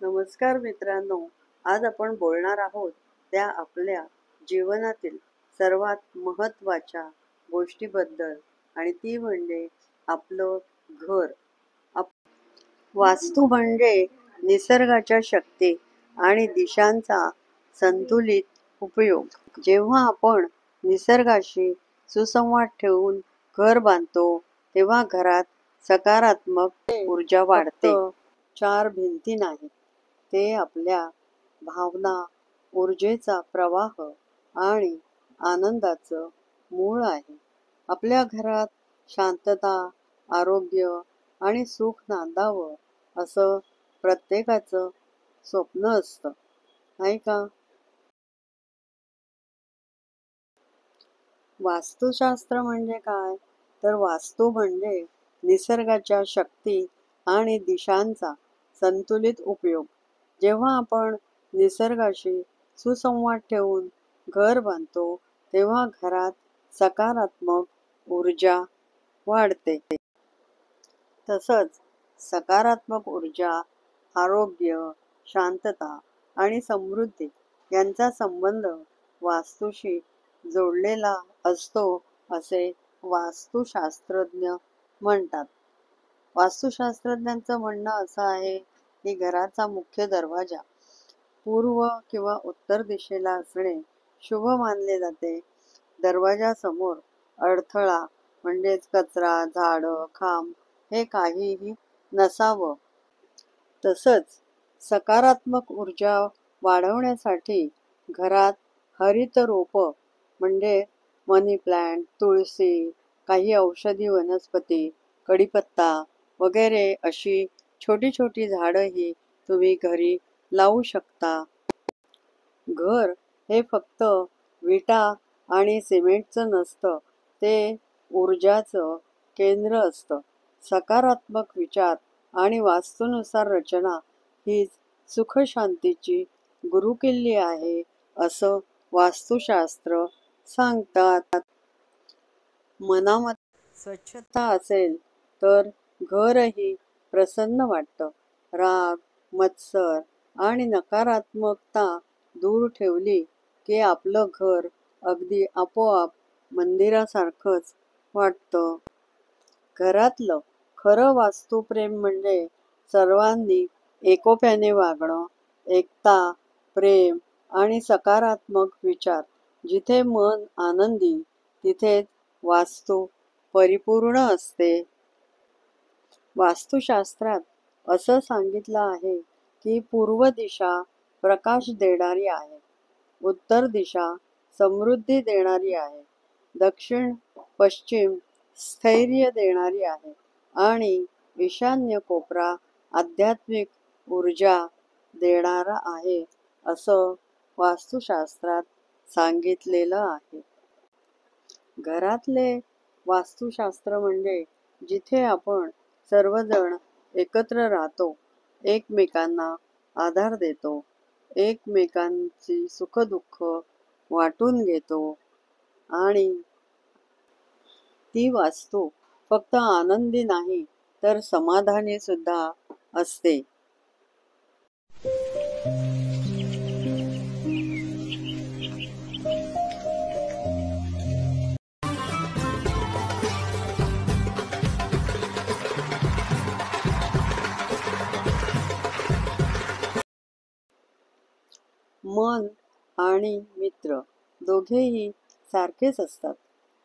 नमस्कार मित्रांनो, आज आपण बोलणार आहोत त्या आपल्या जीवनातील सर्वात महत्त्वाच्या गोष्टीबद्दल आणि ती म्हणजे आपलं घर. आप वास्तू म्हणजे निसर्गाच्या शक्ती आणि दिशांचा संतुलित उपयोग. जेव्हा आपण निसर्गाशी सुसंवाद ठेवून घर बांधतो, तेव्हा घरात सकारात्मक ऊर्जा वाढते. चार भिंती नाहीत, ते आपल्या भावना, ऊर्जेचा प्रवाह आणि आनंदाचं मूळ आहे. आपल्या घरात शांतता, आरोग्य आणि सुख नांदावं असं प्रत्येकाचं स्वप्न असतं, नाही का? वास्तुशास्त्र म्हणजे काय? तर वास्तू म्हणजे निसर्गाच्या शक्ती आणि दिशांचा संतुलित उपयोग. जेव्हा आपण निसर्गाशी सुसंवाद ठेवून घर बांधतो, तेव्हा घरात सकारात्मक ऊर्जा वाढते. तसंच सकारात्मक ऊर्जा, आरोग्य, शांतता आणि समृद्धी यांचा संबंध वास्तूशी जोडलेला असतो, असे वास्तुशास्त्रज्ञ म्हणतात. वास्तुशास्त्रज्ञांचं म्हणणं असं आहे की घराचा मुख्य दरवाजा पूर्व किंवा उत्तर दिशेला असणे शुभ मानले जाते. दरवाजासमोर अडथळा म्हणजेच कचरा, झाडं, खांब हे काहीही नसावं. तसंच सकारात्मक ऊर्जा वाढवण्यासाठी घरात हरित रोपं म्हणजे मनी प्लॅन्ट, तुळशी, काही औषधी वनस्पती, कडीपत्ता वगैरे अशी छोटी छोटी झाडंही तुम्ही घरी लावू शकता. घर हे फक्त विटा आणि सिमेंटचं नसतं, ते ऊर्जाचं केंद्र असतं. सकारात्मक विचार आणि वास्तूनुसार रचना हीच सुखशांतीची गुरुकिल्ली आहे, असं वास्तुशास्त्र सांगतात. मनामध्ये स्वच्छता असेल तर घरही प्रसन्न वाटतं. राग, मत्सर आणि नकारात्मकता दूर ठेवली की आपलं घर अगदी आपोआप मंदिरासारखंच वाटतं. घरातलं खरं वास्तुप्रेम म्हणजे सर्वांनी एकोप्याने वागणं, एकता, प्रेम आणि सकारात्मक विचार. जिथे मन आनंदी, तिथेच वास्तू परिपूर्ण असते. वास्तुशास्त्रात असं सांगितलं आहे की पूर्व दिशा प्रकाश देणारी आहे, उत्तर दिशा समृद्धी देणारी आहे, दक्षिण पश्चिम स्थैर्य देणारी आहे आणि ईशान्य कोपरा आध्यात्मिक ऊर्जा देणारा आहे, असं वास्तुशास्त्रात सांगितलेलं आहे. घरातले वास्तुशास्त्र म्हणजे जिथे आपण सर्वजण एकत्र राहतो, एकमेकांना आधार देतो, एकमेकांची सुखदुःख वाटून घेतो आणि ती वास्तू फक्त आनंदी नाही तर समाधानी सुद्धा असते. मन आणि मित्र दोघेही सारखेच असतात.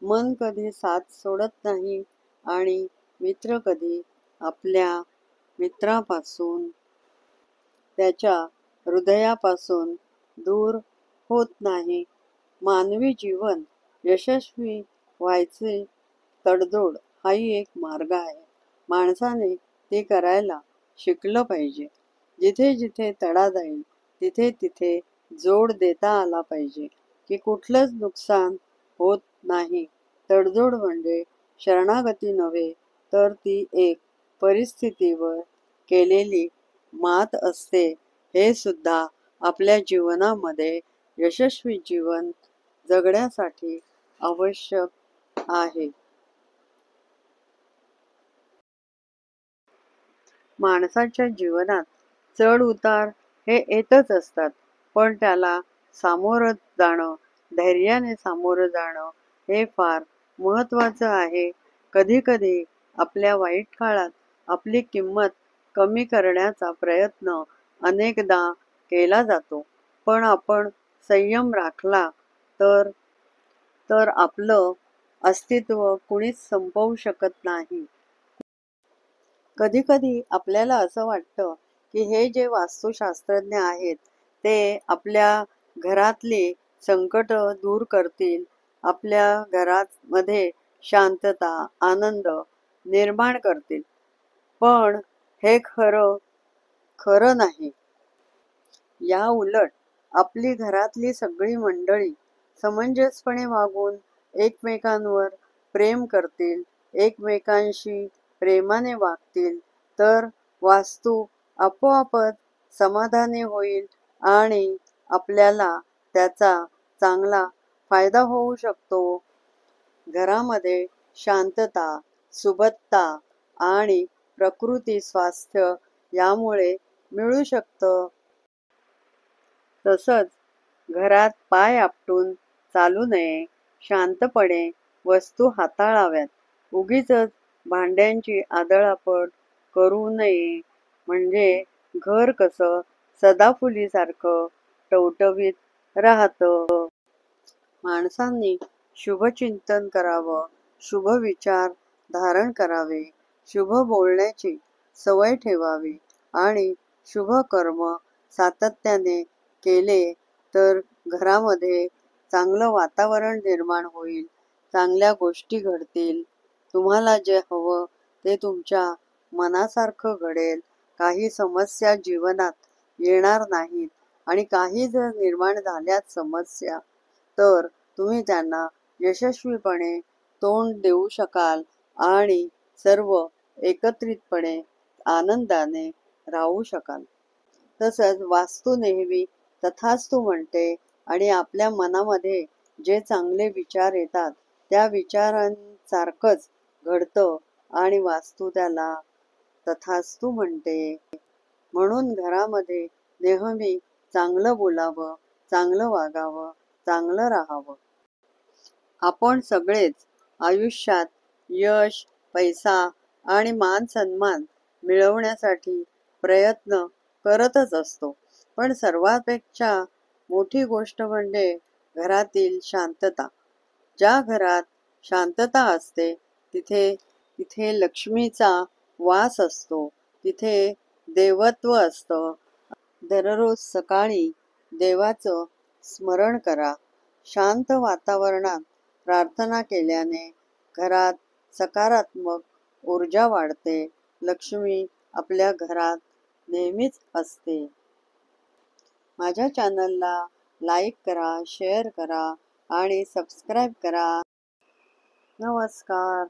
मन कधी साथ सोडत नाही आणि मित्र कधी आपल्या मित्रापासून, त्याच्या हृदयापासून दूर होत नाही. मानवी जीवन यशस्वी व्हायचे तडजोड हाही एक मार्ग आहे. माणसाने ते करायला शिकलं पाहिजे. जिथे जिथे तडा जाईल तिथे तिथे जोड देता आला पाहिजे की कुठलंच नुकसान होत नाही. तडजोड म्हणजे शरणागती नव्हे, तर ती एक परिस्थितीवर केलेली मात असते. हे सुद्धा आपल्या जीवनामध्ये यशस्वी जीवन जगण्यासाठी आवश्यक आहे. माणसाच्या जीवनात चढ उतार हे येतच असतात, पण त्याला सामोरं जाणं, धैर्याने सामोरं जाणं हे फार महत्त्वाचं आहे. कधी-कधी आपल्या वाईट काळात आपली किंमत कमी करण्याचा प्रयत्न अनेकदा केला जातो, पण आपण संयम राखला तर तर आपलं अस्तित्व कुणीच संपवू शकत नाही. कधी-कधी आपल्याला असं वाटतं, की हे जे वास्तुशास्त्रज्ञ आहेत, ते आपल्या घरातली संकटं दूर करतील, आपल्या घरामध्ये शांतता, आनंद निर्माण करतील. पण हे खरं खरं नाही. या उलट आपली घरातली सगळी मंडळी समंजसपणे वागून एकमेकांवर प्रेम करतील, एकमेकांशी प्रेमाने वागतील, तर वास्तू आपोआपच समाधानी होईल आणि आपल्याला त्याचा चांगला फायदा होऊ शकतो. घरामध्ये शांतता, सुबत्ता आणि प्रकृती स्वास्थ्य यामुळे मिळू शकतं. तसंच घरात पाय आपटून चालू नये, शांतपणे वस्तू हाताळाव्यात, उगीचच भांड्यांची आदळआपट करू नये. म्हणजे घर कसं सदाफुलीसारखं टवटवीत राहतं. माणसांनी शुभचिंतन करावं, शुभ विचार धारण करावे, शुभ बोलण्याची सवय ठेवावी आणि शुभ कर्म सातत्याने केले तर घरामध्ये चांगलं वातावरण निर्माण होईल, चांगल्या गोष्टी घडतील. तुम्हाला जे हवं ते तुमच्या मनासारखं घडेल. काही समस्या जीवनात येणार नाहीत आणि काही जर निर्माण झाल्यात समस्या, तर तुम्ही त्यांना यशस्वीपणे तोंड देऊ शकाल आणि सर्व एकत्रितपणे आनंदाने राहू शकाल. तसंच वास्तू नेहमी तथास्तु म्हणते आणि आपल्या मनामध्ये जे चांगले विचार येतात त्या विचारांसारखंच घडतं आणि वास्तू त्याला तथास्तु म्हणते. म्हणून घरामध्ये नेहमी चांगलं बोलावं, चांगलं वागावं, चांगलं राहावं. आपण सगळेच आयुष्यात यश, पैसा आणि मान-सन्मान मिळवण्यासाठी प्रयत्न करतच असतो. पण सर्वापेक्षा मोठी गोष्ट म्हणजे घरातील शांतता. ज्या घरात शांतता असते, तिथे तिथे लक्ष्मीचा वास असतो, तिथे देवत्व असतं. दररोज सकाळी देवाचं स्मरण करा. शांत वातावरणात प्रार्थना केल्याने घरात सकारात्मक ऊर्जा वाढते. लक्ष्मी आपल्या घरात नेहमीच असते. माझ्या चॅनलला लाईक करा, शेअर करा आणि सबस्क्राईब करा. नमस्कार.